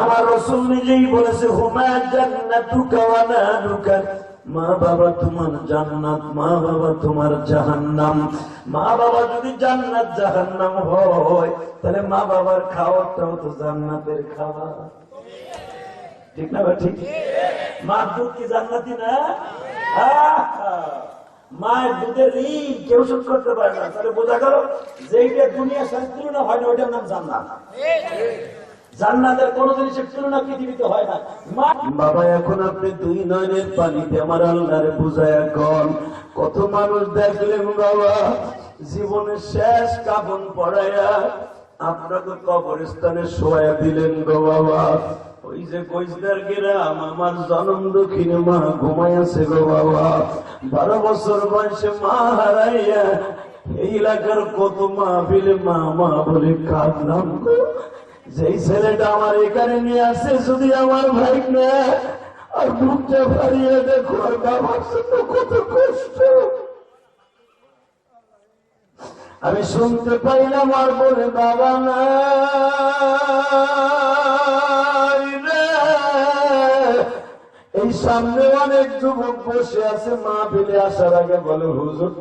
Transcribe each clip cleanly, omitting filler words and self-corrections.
আমার রাসূল নিজেই বলেছে হুমা জান্নাতুকা ওয়া নারুকা, মা বাবা তোমার জান্নাত, মা বাবা তোমার জাহান্নাম। মা বাবা যদি জান্নাত জাহান্নাম হয় তাহলে মা বাবার খাওয়াটাও তো জান্নাতের খাওয়া, ঠিক না? ঠিক। মার দুধ কি জান্নাতি না? মায়ের দুধের ঋণ কেউ শোধ করতে পারে না। তাহলে বোঝা গেল যেইটা দুনিয়ার সাথে তুলনা হয় না ওইটার নাম জান্নাত। জান্নাতের কোন জিনিসের তুলনা পৃথিবীতে হয় না। বাবা এখন আপনি দুই নয়নের পানিতে আমার আল্লাহরে বুঝায়া কন। কত মানুষ দেখলেন বাবা জীবনের শেষ কাফন পড়াইয়া আপনাকে কবরস্থানে শোয়া দিলেন গো বাবা। ওই যে কইসদার গ্রাম আমার জন্ম দক্ষিণে মা ঘুমাইয়াছে গো বাবা। 12 বছর বয়সে মা হারাইয়া এই এলাকার কত মাহফিলে মা মা বলে কাঁদলাম গো। যেই ছেলেটা আমার এখানে নিয়ে আসে যদি আমার ভাই না আর বুকটা ফারিয়ে দেখো আর বাবার জন্য কত কষ্ট আমি শুনতে পাইলাম। আর বলে বাবা না এই সামনে অনেক যুবক বসে আছে মাহফিলে আসার আগে বলে হুজুর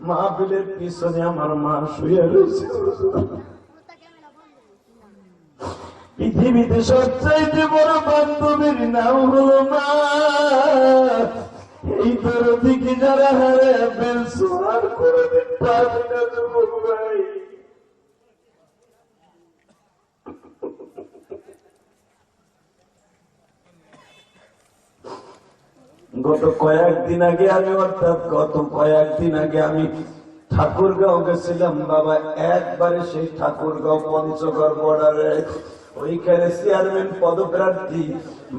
মাহফিলের পিছনে আমার মা শুয়ে রয়েছে। পৃথিবীতে সবচাইতে বড় বান্ধবীর নাম হলো মা। এই তোর দিকে যারা হারে ফেলছো আর কোনদিন পাবি না যুবক ভাই। গত কয়েকদিন আগে আমি ঠাকুরগাঁও গেছিলাম বাবা। একবারে সেই ঠাকুরগাঁও পঞ্চগড় বর্ডারে ওইখানে চেয়ারম্যান পদপ্রার্থী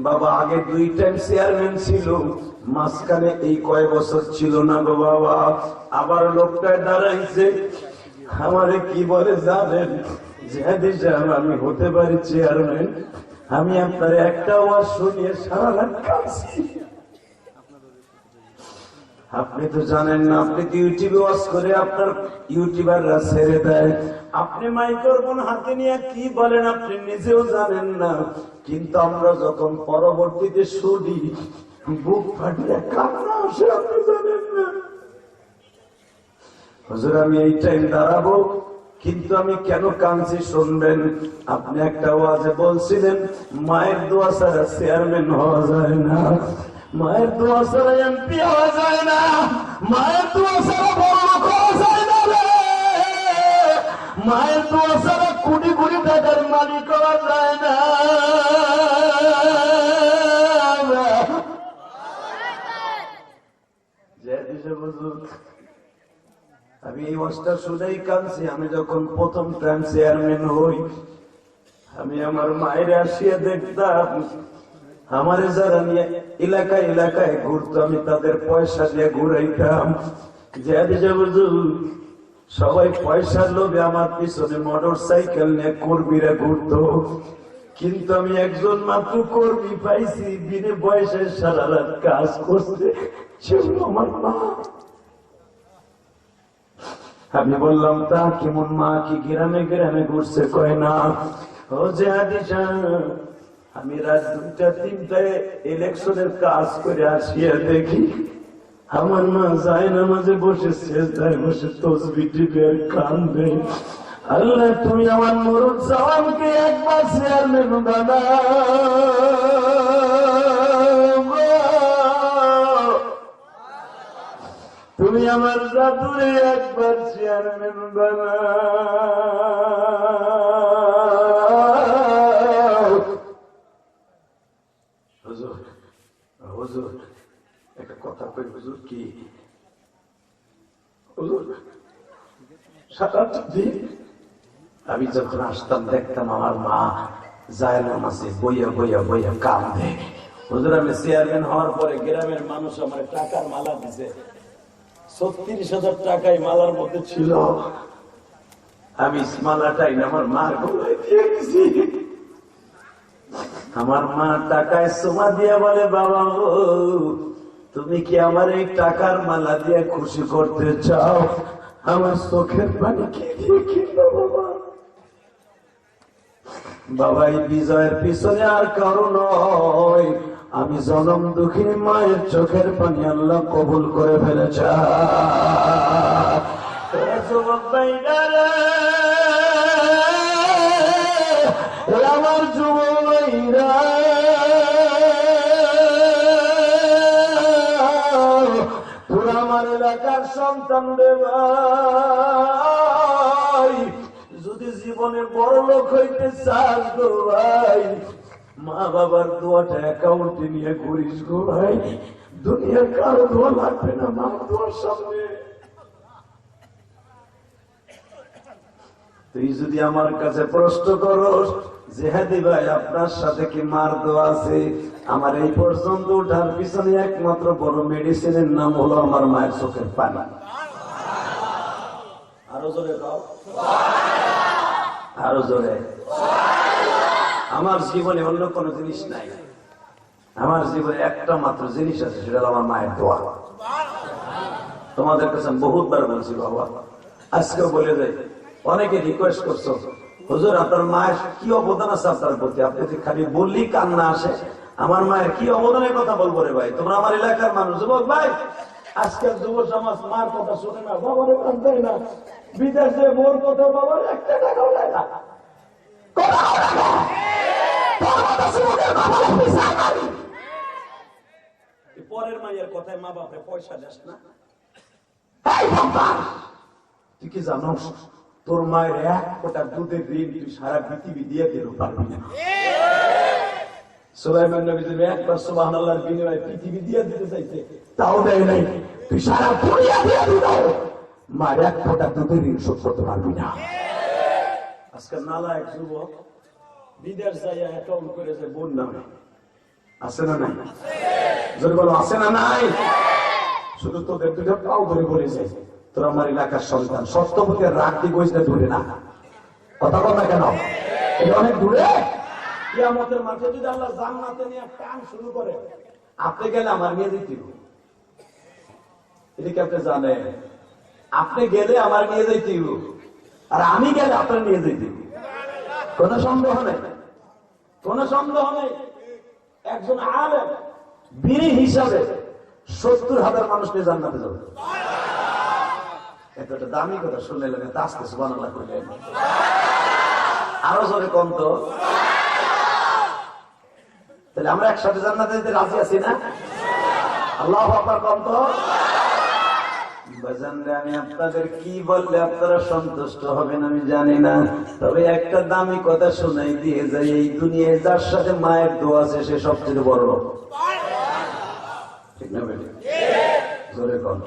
বাবা। আগে 2 টাইম চেয়ারম্যান ছিল, মাঝখানে এই কয় বছর ছিল না গো বাবা। আবার লোকটায় দাঁড়াইছে আমারে কি বলে জানেন, জিহাদি সাহেব আমি হতে পারি চেয়ারম্যান, আমি আপনার একটা ওয়াজ শুনিয়ে সারা রাত কাঁদছি। আপনি তো জানেন না, আপনি তো ইউটিউবে ওয়াজ করে আপনার ইউটিউবাররা ছেড়ে দেয়। আপনি মাইক্রোফোন হাতে নিয়ে কি বলেন আপনি নিজেও জানেন না। কিন্তু আমরা যখন পরবর্তীতে শুনি বুক ফাটিয়ে কান্না আসে, আপনি জানেন না। হুজুর আমি এই টাইম দাঁড়াবো, কিন্তু আমি কেন কাঁদছি শুনবেন। আপনি একটা ওয়াজে বলছিলেন মায়ের দোয়া ছাড়া চেয়ারম্যান হওয়া যায় না, মায়ের দোয়া ছাড়া এমপি হওয়া যায় না, মায়ের দোয়া ছাড়া বড় লোক হওয়া যায় না রে, মায়ের দোয়া ছাড়া কোটি কোটি টাকার মালিক হওয়া যায় না। আমি এই ওয়াজটা শুনেই কাঁদছি। আমি যখন প্রথম টাইম চেয়ারম্যান হই আমি আমার মায়ের আসিয়া দেখতাম, আমারে যারা নিয়ে এলাকায় এলাকায় ঘুরতো আমি তাদের পয়সা দিয়ে ঘুরাইতাম। সবাই পয়সার লোভে আমার পিছনে মোটর সাইকেল নিয়ে কর্মীরা ঘুরতো, কিন্তু আমি একজন মাত্র কর্মী পাইছি বিনে পয়সায় সারা রাত কাজ করছে, সেগুলো আমার মা। আমি বললাম তা কেমন মা কি গ্রামে গ্রামে ঘুরছে? কয় না। ও যে আদিশা আমি রাত 2টা 3টায় ইলেকশনের কাজ করে আসিয়া দেখি আমার মা যায় না মাঝে বসে সেজদায় বসে তসবিহ টিপে আর কান্দে। আল্লাহ তুমি আমার মরুদ জাওয়ানকে একবার চেয়ারম্যান বানাও, তুমি আমার জাদুরে একবার চেয়ারম্যান বানাও। হুজুর হুজুর একটা কথা কই হুজুর, কি হুজুর সারাটা দিন আমি যখন আসতাম দেখতাম আমার মা যায় নামাজে বইয়া বইয়া বইয়া কান্দে। হুজুর আমি চেয়ারম্যান হওয়ার পরে গ্রামের মানুষ আমার টাকার মালা দিছে, 36,000 টাকাই মালার মধ্যে ছিল। আমি মালাটাই আমার মার গলায় দিয়ে দিছি। আমার মা টাকায় সোমা দিয়া বলে বাবা তুমি কি আমার এই টাকার মালা দিয়ে খুশি করতে চাও? আমার চোখের পানি কি দিয়ে কিনবো বাবা? বাবাই বিজয়ের পিছনে আর কারো নয়, আমি জনম দুঃখিনী মায়ের চোখের পানি আল্লাহ কবুল করে ফেলেছে। আমার যুবকরা তোরা আমার এলাকার সন্তান রে ভাই, যদি জীবনে বড় লোক হইতে চাস গো ভাই, মা বাবার দোয়াটা অ্যাকাউন্টে নিয়ে করিস গো ভাই। দুনিয়ার কারো দোয়া লাগবে না, মা দোয়ার সামনে। তুই যদি আমার কাছে প্রশ্ন করস যে হাদি ভাই আপনার সাথে কি মার দোয়া আছে, আমার এই পর্যন্ত ওঠার পিছনে একমাত্র বড় মেডিসিনের নাম হলো আমার মায়ের চোখের পানি। আরো জোরে দাও, আরো জোরে। আমার জীবনে অন্য কোনো জিনিস নাই, আমার জীবনে একটা মাত্র জিনিস আছে, সেটা হলো আমার মায়ের দোয়া। তোমাদের কাছে বহুতবার বলছি বাবা, আজকেও বলে যাই, অনেকে রিকোয়েস্ট করছো হুজুর আপনার মায়ের কি অবদান আছে আপনার প্রতি, আপনি খালি বললি কান্না আসে, আমার মায়ের কি অবদানের কথা বলবো রে ভাই। তোমরা আমার এলাকার মানুষ, যুবক ভাই, আজকাল যুব সমাজ মার কথা শুনে না, বাবারে কান্দায় না, বিদেশে বোর কথা বাবার একটা টাকাও দেয় না। পরের মায়ের কথায় মা বাপরে পয়সা দেস না। তুই কি জানোস তোর মায়ের এক ফোঁটা দুধের ঋণ তুই সারা পৃথিবী দিয়ে দিতে পারবি না। সুলাইমান নবী যদি একবার সুবহানাল্লাহর বিনিময়ে পৃথিবী দিয়ে দিতে চাইছে, তাও দেয় নাই, তুই সারা দুনিয়া দিয়ে দিল, মায়ের এক ফোঁটা দুধের ঋণ শোধ করতে পারবি না। আজকাল নালায়েক যুবক বিদেশ যাইয়া অ্যাকাউন্ট করেছে বোন নামে, আছে না নাই? যদি বলো আছে না নাই, শুধু তোদের দুটো পাও ধরে বলেছে তোর আমার এলাকার সন্তান, সত্যপথের রাগ দি গইস না, দূরে না, কথা বল না কেন, এটা অনেক দূরে। কিয়ামতের মাঠে যদি আল্লাহ জান্নাতে নিয়ে টান শুরু করে, আপনি গেলে আমার নিয়ে যেতে, এটা কি আপনি জানেন? আপনি গেলে আমার নিয়ে যেতে, আর আমি গেলে আপনার নিয়ে যেতে, কোন সন্দেহ নেই, কোন সন্দেহ নেই। একজন আলেম বিনি হিসাবে 70,000 মানুষ নিয়ে জান্নাতে যাবে। এতটা দামি কথা শুনলে লাগে আস্তে সুবহানাল্লাহ করলেন, আরো জোরে কম তো। তাহলে আমরা একসাথে জান্নাতে যেতে রাজি আছি না? আল্লাহু আকবার কম তো। আমি আপনাদের কি বললে আপনারা সন্তুষ্ট হবেন আমি জানি না, তবে একটা দামি কথা শোনাই দিয়ে যাই, এই দুনিয়ায় যার সাথে মায়ের দোয়া আছে সে সবচেয়ে বড় লোক, ঠিক না বেটি? জোরে কম,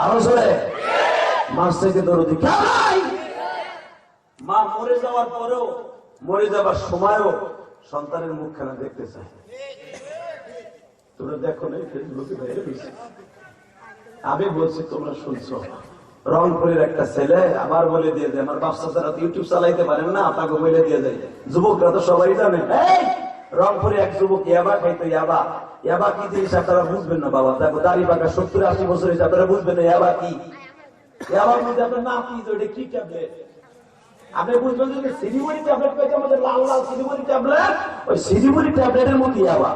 আরো জোরে। মার থেকে দরদি মা মরে যাওয়ার পরেও, মরে যাবার সময়ও সন্তানের মুখখানা দেখতে চায়। তোমরা দেখো না ফেসবুকে বাইরে বেশি, আমি বলছি তোমরা শুনছো, রংপুরের একটা ছেলে আবার বলে দিয়ে যায়, আমার বাচ্চা তারা ইউটিউব চালাইতে পারেন না, আপনাকে বলে দিয়ে যায়, যুবকরা তো সবাই জানে। রংপুরে এক যুবক ইয়াবা খাইতো, ইয়াবা, ইয়াবা কি জিনিস আপনারা বুঝবেন না বাবা, দেখো দাড়ি পাকা 70-80 বছর হয়েছে, আপনারা বুঝবেন না ইয়াবা কি। ইয়াবার মধ্যে আপনার না কি ওইটা কি ট্যাবলেট, আপনি বুঝবেন যে সিলিগুড়ি ট্যাবলেট পেয়েছে, আমাদের লাল লাল সিলিগুড়ি ট্যাবলেট, ওই সিলিগুড়ি ট্যাবলেটের মধ্যে ইয়াবা।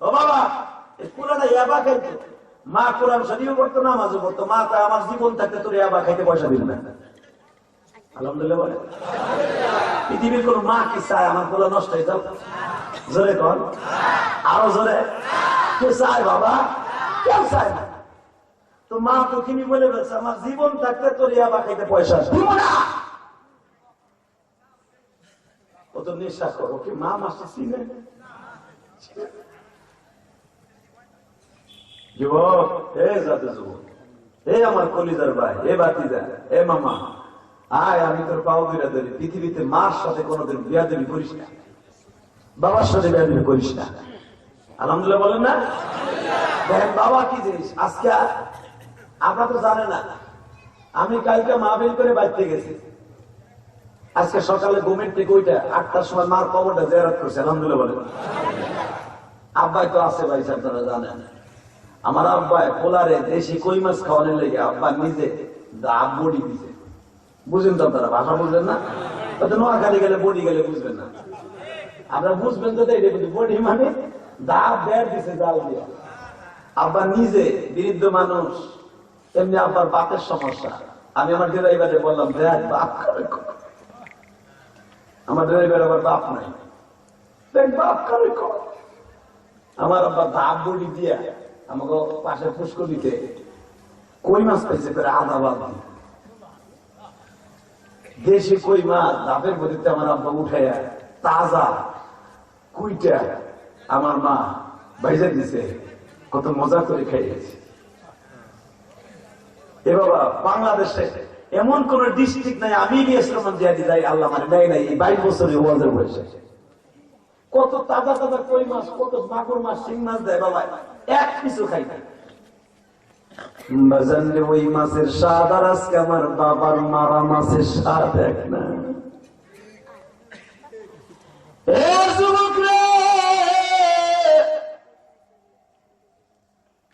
ও বাবা, এই পুরাটা ইয়াবা খাইতো, মা কোরআন শরীফ পড়তো, নামাজও পড়তো, মা কয় আমার জীবন থাকতে তোর ইয়াবা খাইতে পয়সা দিল না। আলহামদুলিল্লাহ বলে, পৃথিবীর কোন মা কি চায় আমার কোলা নষ্ট হয়ে যাও? জোরে কর, আরো জোরে। কে চায় বাবা? কেউ চায় না। তো মা দুঃখিনী বলে বলছে আমার জীবন থাকতে তোর ইয়াবা খাইতে পয়সা দিব না। ও তো নেশা করো, কি মা মাসে চিনে? যুবক, এ জাতে যুবক, এ আমার কলিজার ভাই, এ বাতিজা, এ মামা, আয় আমি তোর পাও ধরে ধরি, পৃথিবীতে মার সাথে কোনোদিন বিয়াদবি করিস না, বাবার সাথে বিয়াদবি করিস না। আলহামদুলিল্লাহ বলেন না? দেখেন বাবা কি জিনিস, আজকে আপনারা তো জানেন না, আমি কালকে মাহফিল করে বাড়িতে গেছি, আজকে সকালে ঘুমের থেকে ওইটা 8টার সময় মার কবরটা জিয়ারত করছে। আলহামদুলিল্লাহ বলেন। আব্বাই তো আছে ভাই, আপনারা জানেন, আমার আব্বাই পোলারে দেশি কই মাছ খাওয়ানোর লেগে আব্বা নিজে ডাব বড়ি দিছে, বুঝেন তো আপনারা, ভাষা বুঝলেন না? নোয়াখালী গেলে বডি গেলে বুঝবেন না, আমরা বুঝবেন তো বডি মানে দাঁত বের দিছে জাল দিয়া। আব্বা নিজে বৃদ্ধ মানুষ, এমনি আব্বার বাপের সমস্যা। আমি আমার ড্রাইভারে বললাম দেখ বাপ করে, আমার ড্রাইভার আবার বাপ নাই, দেখ বাপ করে। আমার আব্বা দাঁত বডি দিয়া আমাকে পাশে পুষ্করিতে কই মাছ পাইছে প্রায় আধা বাবা, দেশি কই মাছ দাপের বডিতে আমার আব্বা উঠাইয়া তাজা কুইটা আমার মা ভাইজা দিছে, কত মজা করে খাইয়েছে। এ বাবা বাংলাদেশে এমন কোন ডিস্ট্রিক্ট নাই আমি গিয়েছিলাম যাই আল্লাহ মানে দেয় নাই। এই 22 বছরের ওয়াজের বয়সে কত তাজা তাজা কই মাছ, কত মাগুর মাছ, শিং মাছ দেয় বাবা, এক কিছু খাই না। বাজারে ওই মাছের স্বাদ আর আজকে আমার বাবার মারা মাছের স্বাদ এক না।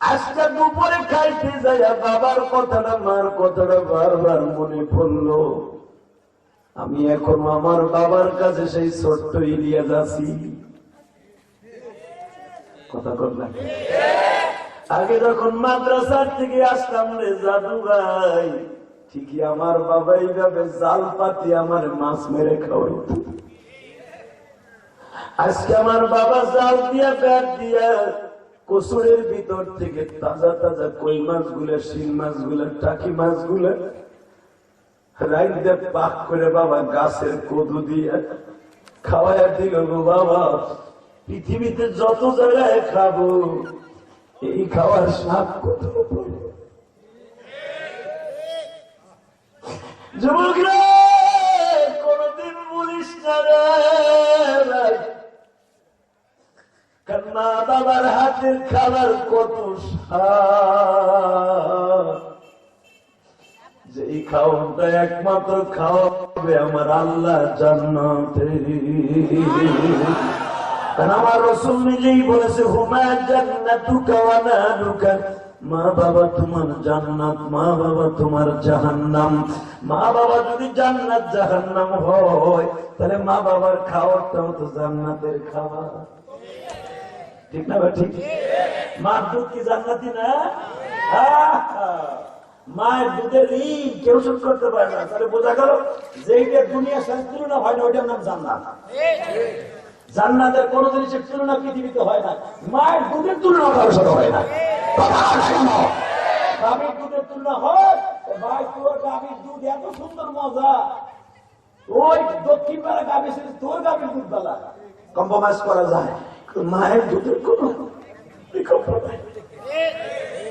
আজকে দুপুরে খাইতে যায় বাবার কথাটা মার কথাটা বারবার মনে পড়লো। আমি এখন আমার বাবার কাছে সেই ছোট্ট ইলিয়াস আছি। কথা কর না, আগে যখন মাদ্রাসার থেকে আসলাম রে জাদু ভাই, ঠিকই আমার বাবা এইভাবে জাল পাতি আমার মাছ মেরে খাওয়াইতো। আজকে আমার বাবা জাল দিয়া ব্যাগ দিয়া কচুরের ভিতর থেকে তাজা তাজা কই মাছ গুলা, শিং মাছ গুলা, টাকি মাছ গুলা রাইতে পাক করে বাবা গাছের কদু দিয়ে খাওয়াইয়া দিল গো বাবা। পৃথিবীতে যত জায়গায় খাবো এই খাওয়ার স্বাদ কত। যুবকরা কোনদিন বলিস না রে, মা বাবার হাতের খাবার কত স্বাদ। যে খাওয়াটা একমাত্র খাওয়াবে আমার আল্লাহ জান্নাতে। কারণ আমার রাসূল নিজেই বলেছে হুমা জান্নাতুকা ওয়া নারুকা, মা বাবা তোমার জান্নাত, মা বাবা তোমার জাহান্নাম। মা বাবা যদি জান্নাত জাহান্নাম হয় তাহলে মা বাবার খাওয়াটাও তো জান্নাতের খাবার, ঠিক না? ঠিক। মার দুধ কি জান্নাতি না? মায়ের দুধের ঋণ কেউ শোধ করতে পারে না। তাহলে বোঝা গেল যেইটা দুনিয়ার সাথে তুলনা হয় না ওইটার নাম জান্নাত। জান্নাতের কোন জিনিসের তুলনা পৃথিবীতে হয় না। মায়ের দুধের তুলনা কারোর সাথে হয় না। গাভীর দুধের তুলনা হয়, ভাই তোর গাভীর দুধ এত সুন্দর মজা, ওই দক্ষিণ বেলা গাভী ছিল, তোর গাভীর দুধ বেলা কম্প্রোমাইজ করা যায়, মায়ের দুধের কোন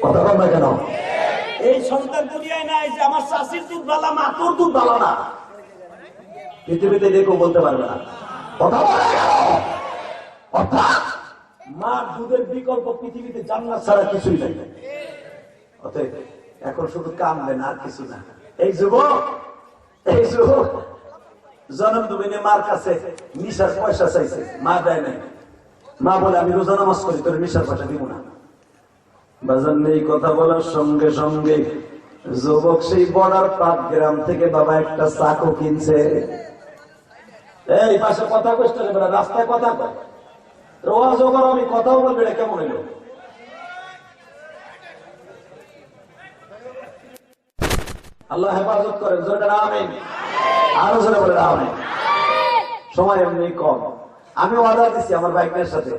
কথা বল না কেন? এই সন্তান দুনিয়ায় নাই যে আমার শাশির দুধ ভালো, মা তোর দুধ ভালো না, পৃথিবীতে দেখো বলতে পারবে না। কথা বলে গেল অর্থাৎ মার দুধের বিকল্প পৃথিবীতে জান্নাত ছাড়া কিছুই নাই। অতএব এখন শুধু কামবেন আর কিছু না। এই যুবক জন্ম দুবিনে মার কাছে নিশার পয়সা চাইছে, মা দেয় নাই। মা বলে আমি রোজা নামাজ করি, তোর নিশার পয়সা দিব না। বাজার নেই কথা বলার সঙ্গে সঙ্গে যুবক সেই বর্ডার 5 গ্রাম থেকে বাবা একটা চাকু কিনছে। এই পাশে কথা কইতে রাস্তায় কথা কয়, রোজ ওখানে আমি কথাও বলবে, এটা কেমন হইল? আল্লাহ হেফাজত করেন, জোরে আমিন। আরো জোরে বলে আমিন। সময় এমনি কম, আমি অর্ডার দিচ্ছি আমার বাইকের সাথে,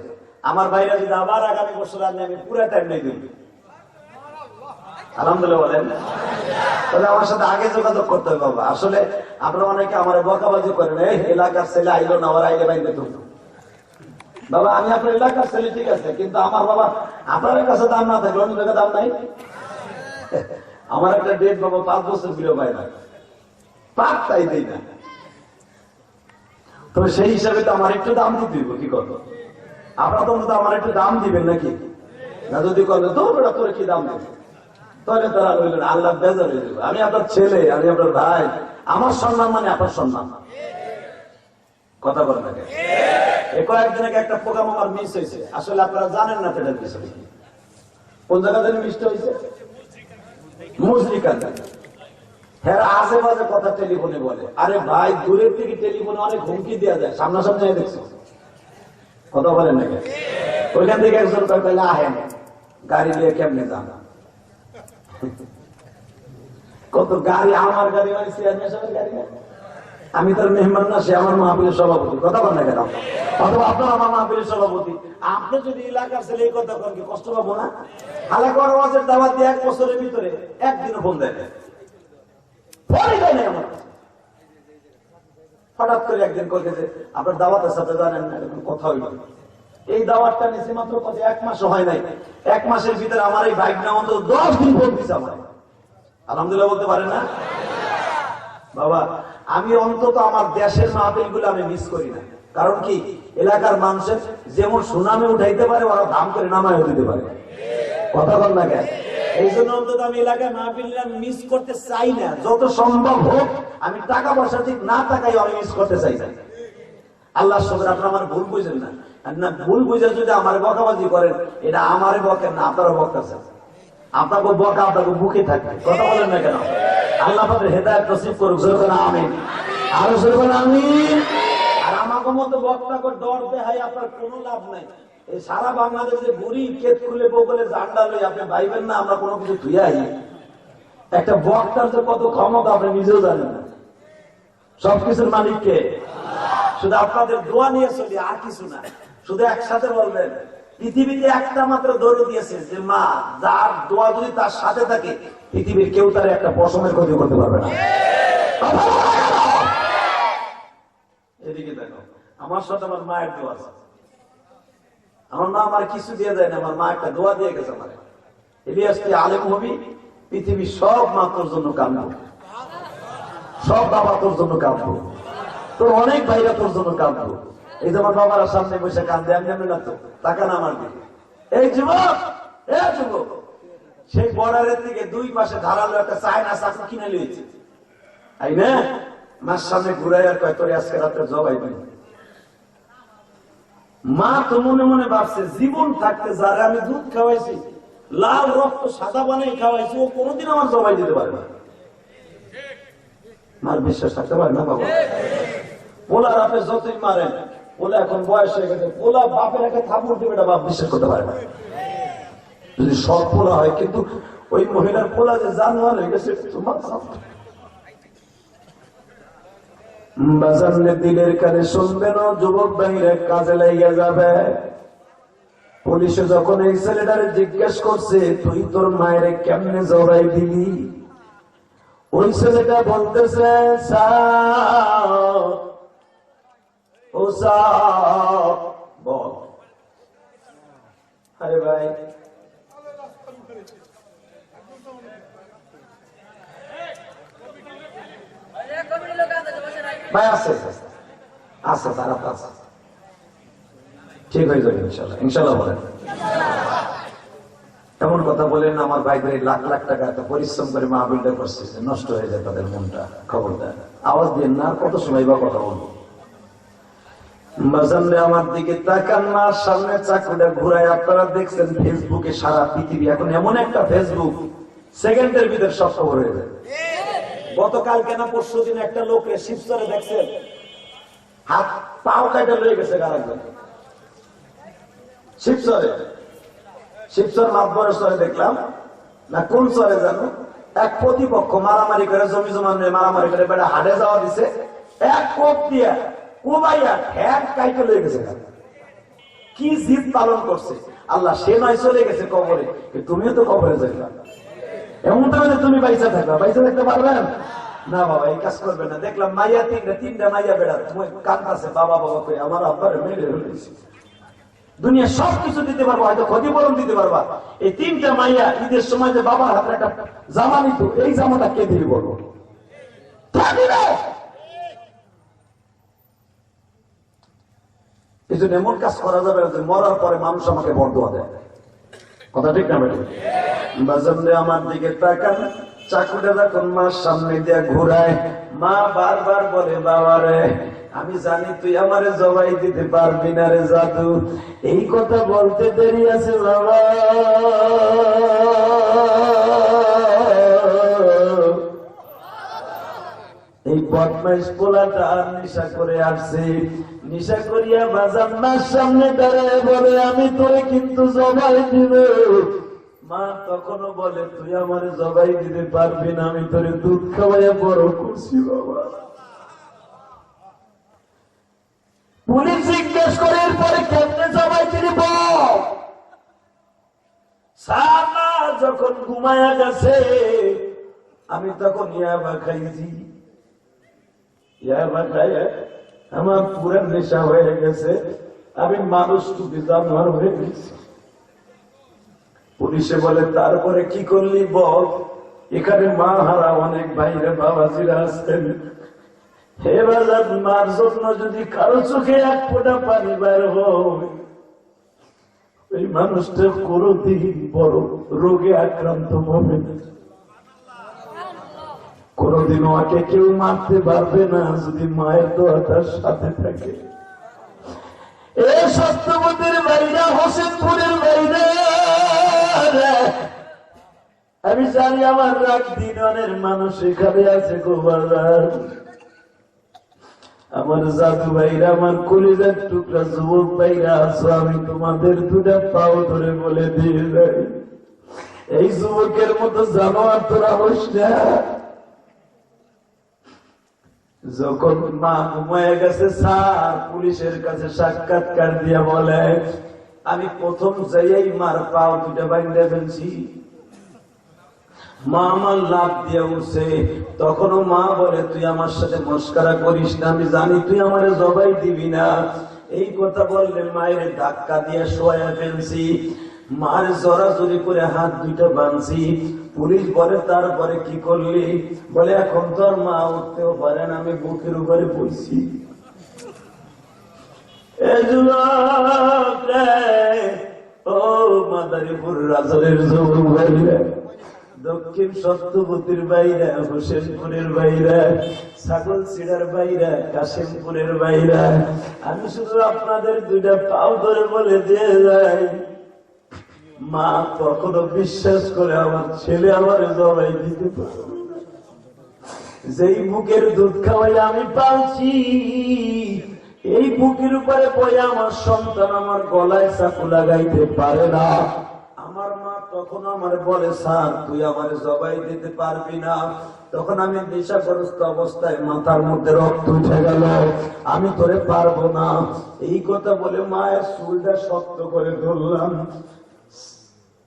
আমার বাইরে যদি আবার আগামী বছর আনি আমি পুরো টাইম নেই দিন। আলহামদুলিল্লাহ বলেন। তাহলে আমার সাথে আগে যোগাযোগ করতে হবে বাবা। আসলে আপনারা অনেকে আমার বকাবাজি করেন, এই এলাকার ছেলে আইলো না, আমার আইলে বাইরে তো বাবা আমি আপনার এলাকার ছেলে ঠিক আছে, কিন্তু আমার বাবা আপনার কাছে দাম না থাকলে অন্য জায়গায় দাম নাই। আমার একটা ডেট বাবা 5 বছর বিলো পায় না, পাত্তাই দেই না। তো সেই হিসাবে তো আমার একটু দাম দিতে দিব, কি করবো? আপনারা তো আমার একটু দাম দিবেন নাকি? না যদি করবে তো ওটা তোর কি দাম দেবে, তাহলে তারা বললেন আল্লাহ বেজার হয়ে যাবে। আমি আপনার ছেলে, আমি আপনার ভাই, আমার সম্মান মানে আপনার সম্মান। কথা বলেন না? কয়েকদিন আগে একটা প্রোগ্রাম আমার মিস হয়েছে, আসলে আপনারা জানেন না সেটার বিষয়। কোন জায়গা থেকে মিসটা হয়েছে? মুজরিকা। হ্যাঁ আজে বাজে কথা টেলিফোনে বলে। আরে ভাই দূরের থেকে টেলিফোনে অনেক হুমকি দেওয়া যায়, সামনাসামনি দেখছো কথা বলেন নাকি? ওইখান থেকে একজন তাহলে আহেন গাড়ি নিয়ে কেমনে যান, কত গাড়ি, আমার গাড়ি মানে চেয়ারম্যান সাহেবের গাড়ি না, আমি তার মেহমান না, সে আমার মাহফিলের সভাপতি, কথা বলেন না কেন? অথবা আপনার আমার মাহফিলের সভাপতি, আপনি যদি এলাকার ছেলে এই কথা করেন কি কষ্ট পাবো না? হালাকা ওয়াজের দাওয়াত দিয়ে 1 বছরের ভিতরে একদিনও ফোন দেয় না, ফোনই দেয় না আমার। হঠাৎ করে একদিন করতে যে আপনার দাওয়াতের সাথে জানেন না, এরকম কথা হইল। এই দাওয়াতটা নিচে মাত্র কত 1 মাসও হয় নাই, 1 মাসের ভিতরে আমার এই বাইক না অন্তত 10 দিন ফোন দিচ্ছে আমার। আলহামদুলিল্লাহ বলতে পারেন না বাবা? আমি অন্তত আমার দেশের মাহফিল গুলো আমি মিস করি না। কারণ কি, এলাকার মানুষের যেমন সুনামে উঠাইতে পারে, ওরা দাম করে নামায়ও দিতে পারে, কথা বল না কেন? এই জন্য অন্তত আমি এলাকায় মাহফিল মিস করতে চাই না, যত সম্ভব হোক আমি টাকা পয়সা ঠিক না টাকাই আমি মিস করতে চাই না। আল্লাহ সবের আপনার আমার ভুল বুঝেন না, না ভুল বুঝে যদি আমার বকাবাজি করেন, এটা আমার বকেন না, আপনারা বকতেছেন। আপনাকে বকা আপনাকে বুকে থাকবে, কথা বলেন না কেন? আল্লাহ আপনাদের হেদায়েত নসিব করুক, জোরে আমিন, আরো জোরে আমিন। আর আমাকে মতো বক্তাকে ডর দেখাই আপনার কোনো লাভ নাই। এই সারা বাংলাদেশে বুড়ি ক্ষেত খুলে বগলে জান্ডা লই আপনি ভাইবেন না আমরা কোনো কিছু ধুয়ে আই। একটা বক্তার যে কত ক্ষমতা আপনি নিজেও জানেন না। সবকিছুর মালিককে, শুধু আপনাদের দোয়া নিয়ে চলি, আর কিছু না। শুধু একসাথে বলবেন, পৃথিবীতে একটা মাত্র দৌড় দিয়েছে যে মা, যার দোয়া যদি তার সাথে থাকে, পৃথিবীর কেউ তার একটা পশমের ক্ষতি করতে পারবে না। এদিকে দেখো, আমার সাথে আমার মায়ের দোয়া আছে। আমার মা আমার কিছু দিয়ে যায় না, আমার মা একটা দোয়া দিয়ে গেছে আমার, ইলিয়াস তুই আলেম হবি, পৃথিবীর সব মা তোর জন্য কাঁদবো, সব বাবা তোর জন্য কাঁদবো, তোর অনেক ভাইরা তোর জন্য কাঁদবো। এই যে আমার বাবার সামনে বসে কাঁদে, আমি জানি না তো, টাকা না আমার দিকে। এই যুবক, এই যুবক, সেই বর্ডারের থেকে 2 পাশে ধারালো একটা চায়না চাকু কিনে নিয়েছে, তাই না? মার সামনে ঘুরাই আর কয় তোর আজকে রাতে জবাই দিই। মা তো মনে মনে ভাবছে, জীবন থাকতে যারা আমি দুধ খাওয়াইছি, লাল রক্ত সাদা বানাই খাওয়াইছি, ও কোনোদিন আমার জবাই দিতে পারে না। মার বিশ্বাস থাকতে পারে না বাবা? পোলা রাতে যতই মারেন, পোলা এখন বয়স হয়ে গেছে, পোলা বাপের একটা থাপড় দেবে, এটা বাপ বিশ্বাস করতে পারে না। যদি সব পোলা হয়, কিন্তু ওই মহিলার পোলা যে জানোয়ার হয়ে গেছে, বাজারে দিলের কানে শুনবেন, যুবক ভাইরা কাজে লাগিয়ে যাবে। পুলিশে যখন এই ছেলেটারে জিজ্ঞেস করছে, তুই তোর মায়ের কেমনে জড়াই দিলি, ওই ছেলেটা বলতেছে, ও বল। আরে ভাই, ভাই আছে আছে, তারা তো আছে, ঠিক হয়ে যাবে ইনশাল্লাহ, ইনশাল্লাহ বলেন। এমন কথা বলেন আমার ভাইদের লাখ লাখ টাকা এত পরিশ্রম করে মাহফিলটা করছে, নষ্ট হয়ে যায় তাদের মনটা, খবরদার আওয়াজ দিন না। কত সময় বা কথা বলবো? আমার দিকে তাকান না, সামনে চাকুটা ঘুরায়। আপনারা দেখছেন ফেসবুকে, সারা পৃথিবী এখন এমন একটা ফেসবুক, সেকেন্ডের ভিতরে সব খবর হয়ে যায়। গতকালকে না পরশু দিন একটা লোককে শিবচরে দেখছেন, হাত পাও কাটা রয়ে গেছে আরেকজন শিবচরে। শিবচর মাতবরের চরে দেখলাম না কোন চরে জানো, এক প্রতিপক্ষ মারামারি করে, জমি জমা নিয়ে মারামারি করে, বেটা হাটে যাওয়া দিছে, এক কোপ দিয়া কোবাইয়া ঠ্যাং কাইটে লয়ে গেছে। কি জিদ পালন করছে আল্লাহ, সে নয় চলে গেছে কবরে, তুমিও তো কবরে যাইবা। এমনটা মানে তুমি বাইসা থাকবা, বাইসা থাকতে পারবেন না বাবা, এই কাজ করবে না। দেখলাম মাইয়া তিনটা মাইয়া বেড়া কাঁদতেছে, বাবা বাবা কই আমার আব্বার মেরে হয়েছে। দুনিয়া সবকিছু দিতে পারবো, হয়তো ক্ষতিপূরণ দিতে পারবা, এই 3টা মাইয়া ঈদের সময় যে বাবার হাতে একটা জামা নিত, এই জামাটা কে দিবি বলবো? এই জন্য এমন কাজ করা যাবে যে মরার পরে মানুষ আমাকে বরদোয়া দেয়, কথা ঠিক না বেটা? বাজারে আমার দিকে তাকান, চাকুটা যখন মার সামনে দিয়ে ঘুরায়, মা বারবার বলে, বাবা রে আমি জানি তুই আমারে জবাই দিতে পারবি না রে জাদু। এই কথা বলতে দেরি আছে বাবা, এই বদমাইশ পোলাটা নেশা করে আসছে, নেশা করিয়া বাজার মার সামনে দাঁড়ায় বলে আমি তোরে কিন্তু জবাই দিব। মা তখনও বলে তুই আমার জবাই দিতে পারবি না, আমি তোরে দুধ খাওয়াইয়া বড় করছি বাবা। পুলিশ জিজ্ঞেস করে এরপরে কেমনে জবাই দিব? সারা যখন ঘুমায়া গেছে আমি তখন ইয়াবা খাইছি, ইয়াবা খাইয়া আমার পুরা নেশা হয়ে গেছে, আমি মানুষ টুপি জানোয়ার হয়ে গেছি। পুলিশে বলে তারপরে কি করলি বল? এখানে মা হারা অনেক ভাইরা বাবাজিরা আসতেন, এবার মার জন্য যদি কারো চোখে এক ফোঁটা পানি বের হয় এই মানুষটা কোনদিন বড় রোগে আক্রান্ত হবে না, কোনদিন ওকে কেউ মারতে পারবে না যদি মায়ের দোয়া তার সাথে থাকে। এই সত্যবতীর বাইরা, হোসেনপুরের বাইরা, আমি জানি আমার রাগ দিনের মানুষ এখানে আছে গোবার। আমার জাদু ভাইরা, আমার কলিজার টুকরা যুবক ভাইরা আছো, আমি তোমাদের দুটা পাও ধরে বলে দিয়ে যাই, এই যুবকের মতো জানোয়ার তোরা হোস না। যখন মা ঘুমায় গেছে স্যার পুলিশের কাছে সাক্ষাৎকার দিয়া বলে আমি প্রথম যাইয়াই মার পাও দুটা বাইন্দা ফেলছি। মা আমার লাভ দিয়ে উঠছে, তখনও মা বলে তুই আমার সাথে মস্করা করিস না, আমি জানি তুই আমার জবাই দিবি না। এই কথা বললে মায়ের ধাক্কা দিয়ে শোয়া ফেলছি, মার জড়াজড়ি করে হাত দুইটা বাঁধছি। পুলিশ বলে তারপরে কি করলি? বলে এখন তোর মা উঠতেও পারে না, আমি বুকের উপরে পড়ছি। ও মাদারীপুর রাজলের যুবক ভাইরা, দক্ষিণ সত্যবতীর বাইরা, হোসেনপুরের বাইরা, ছাগল সিড়ার বাইরা, কাশিমপুরের বাইরা, আমি শুধু আপনাদের দুইটা পাও ধরে বলে দিয়ে যাই, মা কখনো বিশ্বাস করে আমার ছেলে আমার জবাই দিতে পারবে না। যেই বুকের দুধ খাওয়াই আমি পাচ্ছি, এই বুকের উপরে বয়ে আমার সন্তান আমার গলায় চাকু লাগাইতে পারে না। আমার মা তখন আমার বলে স্যার তুই আমার জবাই দিতে পারবি না। তখন আমি নেশাগ্রস্ত অবস্থায় মাথার মধ্যে রক্ত উঠে গেল, আমি তোরে পারবো না। এই কথা বলে মায়ের চুলটা শক্ত করে ধরলাম।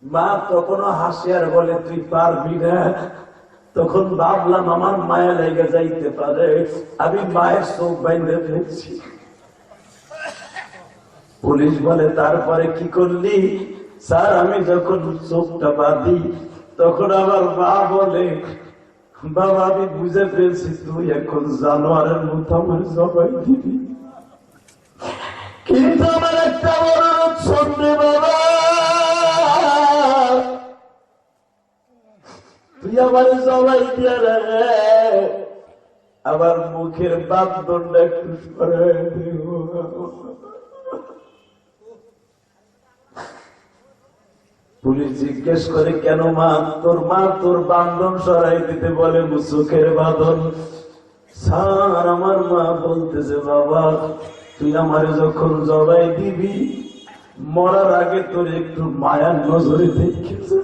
মা তখনও হাসি আর বলে তুই পারবি না। তখন ভাবলাম আমার মায়া লেগে যাইতে পারে, আমি মায়ের চোখ বাইন্ধে ফেলছি। পুলিশ বলে তারপরে কি করলি? স্যার আমি যখন চোখটা বাঁধি তখন আমার মা বলে বাবা আমি বুঝে ফেলছি তুই এখন জানোয়ারের মতো আমার জবাই দিবি, কিন্তু আমার একটা অনুরোধ শুনবে বাবা, তুই আমার জবাই দিয়ে রে আমার মুখের বান্ধনটা একটু সরাই দিব। পুলিশ জিজ্ঞেস করে কেন মা? তোর বান্ধন সরাই দিতে বলে চোখের বাঁধন। স্যার আমার মা বলতেছে বাবা তুই আমার যখন জবাই দিবি মরার আগে তোর একটু মায়ার নজরে দেখেছে।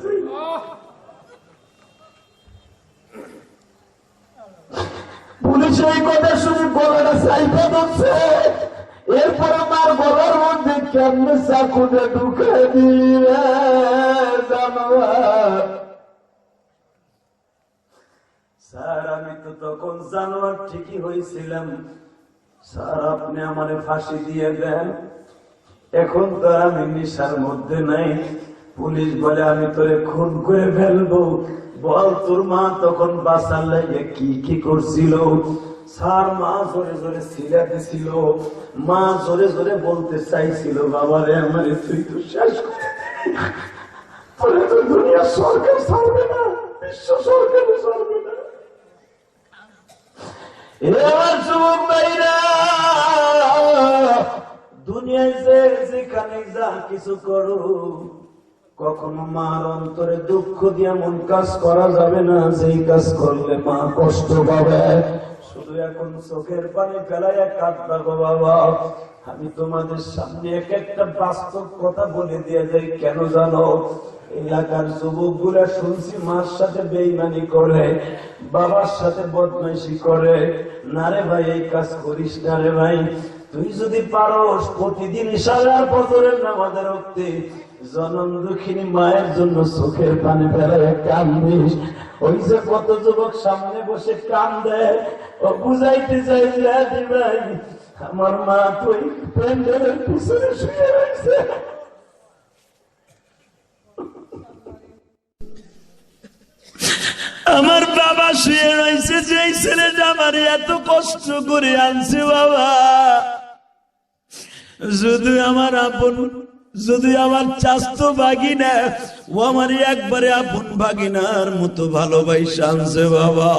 পুলিশ এই কথা শুনে গলাটা চাইপা ধরছে, এরপরে মার গলার মধ্যে কেমনে চাকুটা ঢুকে দিয়ে জানোয়ার। স্যার আমি তো তখন জানোয়ার ঠিকই হয়েছিলাম, স্যার আপনি আমারে ফাঁসি দিয়ে দেন, এখন তো আমি নেশার মধ্যে নাই। পুলিশ বলে আমি তোরে খুন করে ফেলবো, বল তোর মা তখন বাঁচার লাগে কি কি করছিল? স্যার মা জোরে জোরে সিলাতে ছিল, মা জোরে জোরে বলতে চাইছিল বাবারে আমারে তুই তো শেষ করে দে, তো দুনিয়া সরকার ছাড়বে না, বিশ্ব সরকার ছাড়বে না। আমার যুবক ভাইরা দুনিয়ায় যেখানে যা কিছু করো কখনো মার অন্তরে দুঃখ দিয়ে এমন কাজ করা যাবে না যেই কাজ করলে মা কষ্ট পাবে। শুধু এখন চোখের পানি ফেলাইয়া কাঁদবা গো বাবা। আমি তোমাদের সামনে এক একটা বাস্তব কথা বলে দিয়ে যাই, কেন জানো? এলাকার যুবক গুলা শুনছি মার সাথে বেইমানি করে, বাবার সাথে বদমাইশি করে। না রে ভাই, এই কাজ করিস না রে ভাই। তুই যদি পারস প্রতিদিন ইশারার ফজরের নামাজে রক্তে জনম দুঃখিনী মায়ের জন্য চোখের পানি ফেলায় কান্দিস। ওই যে কত যুবক সামনে বসে কান্দে, ও বুঝাইতে চাইছে ভাই আমার মা তুই প্যান্ডেলের পিছনে শুয়ে রয়েছে। আমার বাবা শুয়ে রয়েছে, যে ছেলেটা আমার এত কষ্ট করে আনছে বাবা, যদি আমার আপন, যদি আমার চাস্তো ভাগিনা, ও আমার একবারে আপন ভাগিনার মতো ভালোবাসা আনছে বাবা,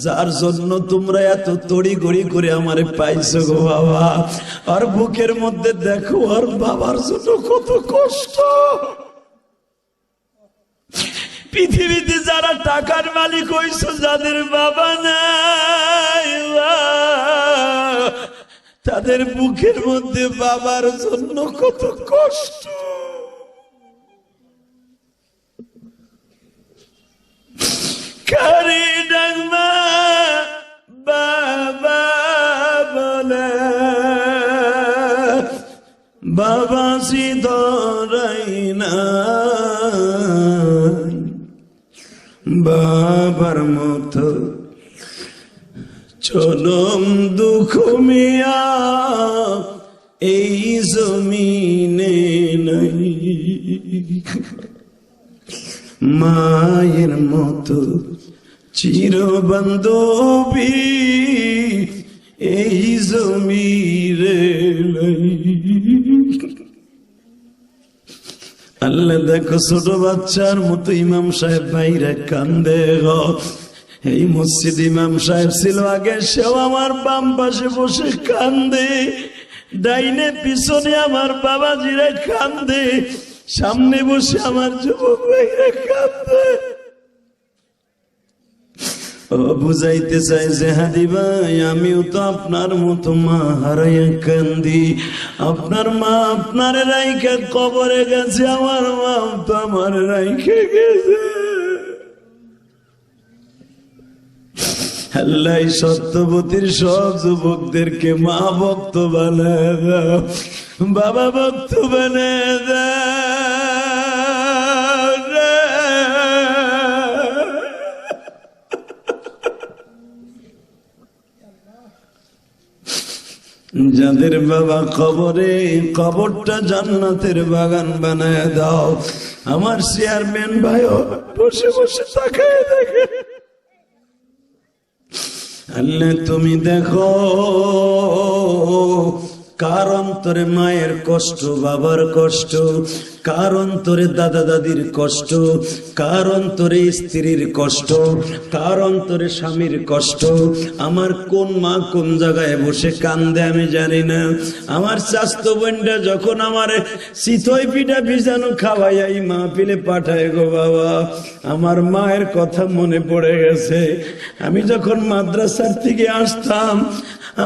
যার জন্য তোমরা এত তড়িঘড়ি করে আমারে পাইছো গো বাবা। আর বুকের মধ্যে দেখো আর বাবার জন্য কত কষ্ট। পৃথিবীতে যারা টাকার মালিক হইছো, যাদের বাবা নাই, তাদের বুকের মধ্যে বাবার জন্য কত কষ্ট। কারে ডাকমা বাবা বলে, বাবা সিধরাই না, বাবার মতো চরম দুঃখ মিয়া এই জমিনে নাই, মায়ের মতো চিরবান্ধবী এই জমিরে নাই। আল্লাহ দেখো ছোট বাচ্চার মতো ইমাম সাহেব বাইরে কান্দে গো। এই মসজিদ ইমাম সাহেব ছিল আগে, সেও আমার বাম পাশে বসে কান্দে, ডাইনে পিছনে আমার বাবাজিরা কান্দে, সামনে বসে আমার যুবক ভাইরা কান্দে। ও বুঝাইতে চাই যে হাদি ভাই, আমিও তো আপনার মতো মা হারাইয়া কান্দি। আপনার মা আপনার রাইখে কবরে গেছে, আমার মা তো আমার রাইখে গেছে। আল্লাহ সত্যবতীর সব যুবকদেরকে মা ভক্ত বানায় দাও, বাবা ভক্ত বানায় দাও। যাদের বাবা কবরে, কবরটা জান্নাতের বাগান বানায় দাও। আমার চেয়ারম্যান ভাই বসে বসে তাকায় দেখে। আল্লাহ তুমি দেখো কার অন্তরে মায়ের কষ্ট, বাবার কষ্ট, কার অন্তরে দাদা দাদির কষ্ট, কার অন্তরে স্ত্রীর কষ্ট, কার অন্তরে স্বামীর কষ্ট। আমার কোন মা কোন জায়গায় বসে কান্দে আমি জানি না। আমার স্বাস্থ্য বোনটা যখন আমার চিতই পিঠা ভিজানো খাওয়াইয়া এই মাহফিলে পাঠায় গো বাবা, আমার মায়ের কথা মনে পড়ে গেছে। আমি যখন মাদ্রাসার থেকে আসতাম,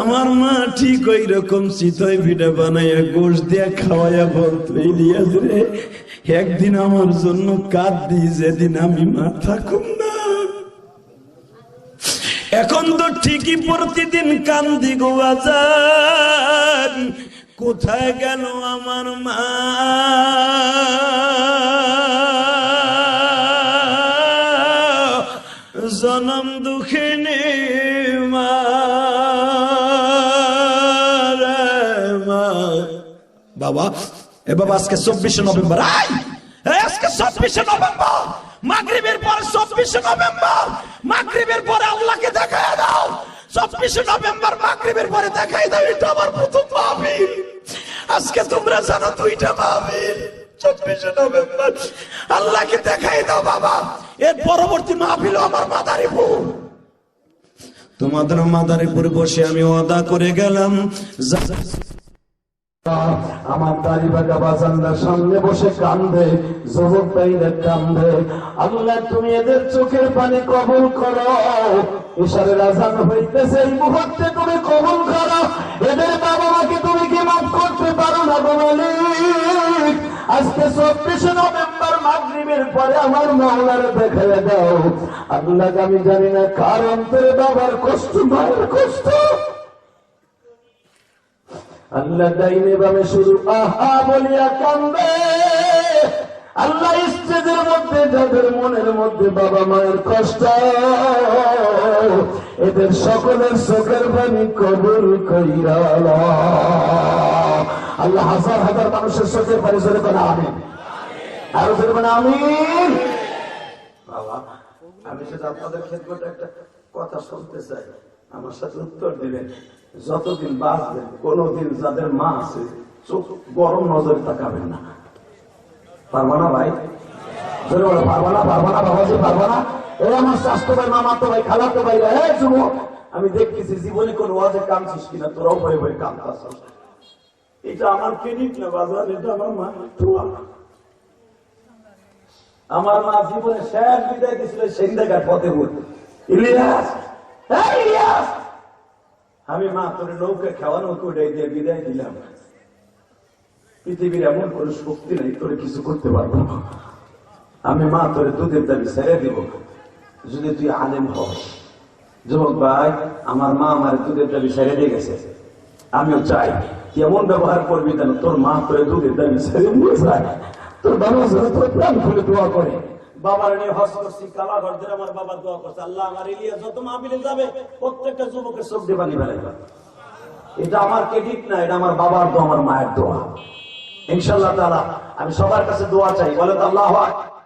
আমার মা ঠিক ওই রকম চিতই পিঠা বানাইয়া গোশ দিয়া খাওয়াইয়া বলতো, ইলিয়াস রে একদিন আমার জন্য কাঁদবি, যেদিন আমি মা থাকুম না। এখন তো ঠিকই প্রতিদিন কান্দি গো বাজার, কোথায় গেল আমার মা? জনম দুঃখিনী মা, বাবা এ বাবা আজকে 24শে নভেম্বর, আজকে 24শে নভেম্বর, মাগরিবের পরে 24শে নভেম্বর, মাগরিবের পরে আল্লাহকে দেখায় দাও। 24শে নভেম্বর মাগরিবের পরে দেখাই দাও, এটা আমার প্রথম মাহফিল। আজকে তোমরা জানো দুইটা মাহফিল, 24শে নভেম্বর আল্লাহকে দেখাই দাও বাবা। এর পরবর্তী মাহফিল আমার মাদারীপুর। তোমাদের মাদারীপুরে বসে আমি ওয়াদা করে গেলাম, আমার দাড়িবাঁকা বাজানরা সামনে বসে কান্দে, যুবক ভাইরা কান্দে। আল্লাহ তুমি এদের চোখের পানি কবুল করো। ঈশারের আযান হইতেছে, এই মুহূর্তে তুমি কবুল করো। এদের বাবা মাকে তুমি কি মাফ করতে পারো না গো মালিক? আজকে 24 নভেম্বর মাগরিবের পরে আমার মাওলার দেখায় দাও। আল্লাহ, আমি জানি না কার অন্তরে বাবার কষ্ট, মায়ের কষ্ট। আল্লাহ ডাইনে বামে শুধু আহা বলিয়া কান্দে। আল্লাহ, স্টেজের মধ্যে যাদের মনের মধ্যে বাবা মায়ের কষ্ট, এদের সকলের চোখের পানি কবুল কইরা আল্লাহ। হাজার হাজার মানুষের চোখের পানি জোরে করে আমিন, আরো জোরে করে আমিন। বাবা, আমি সেটা আপনাদের ক্ষেত্রে একটা কথা শুনতে চাই, আমার সাথে উত্তর দিবেন। যতদিন বাঁচবেন কোনদিন যাদের মা আছে চোখ গরম নজরে তাকাবেন না। পারবো না ভাই? জোরে বলো, পারবো না? পারবো না বাবাজি? পারবো না? এই আমার স্বাস্থ্য ভাই, মামাতো ভাই, খালাতো ভাই, যুবক, আমি দেখতেছি জীবনে কোন ওয়াজে কামছিস কিনা, তোরাও ভয়ে ভয়ে কামতাছ। এটা আমার ক্রেডিট না বাজার, এটা আমার মা। আমার মা জীবনে শেষ বিদায় দিয়েছিল সেন্দাঘাট ফতেপুর। ইলিয়াস, ইলিয়াস, আমি মা তোর নৌকা খাওয়ানো করে দিয়ে বিদায় দিলাম। পৃথিবীর এমন কোন শক্তি নেই তোরে কিছু করতে পারবো না। আমি মা তোরে দুধের দাবি ছেড়ে দিব যদি তুই আলেম হস। যুবক ভাই, আমার মা আমার দুধের দাবি ছেড়ে দিয়ে গেছে। আমিও চাই কেমন ব্যবহার করবি যেন তোর মা তোরে দুধের দাবি ছেড়ে দিয়ে যায়। তোর বাবা যেন তোর প্রাণ খুলে দোয়া করে। বাবার নিয়ে হস করছি, কালাঘর ধরে আমার বাবা দোয়া করছে, আল্লাহ আমার এলিয়া যত মাহফিলে যাবে প্রত্যেকটা যুবকের চোখ দিয়ে পানি ফেলাইবা। এটা আমার ক্রেডিট না, এটা আমার বাবার দোয়া, আমার মায়ের দোয়া। ইনশাআল্লাহ তাআলা আমি সবার কাছে দোয়া চাই, বলে আল্লাহু আকবার।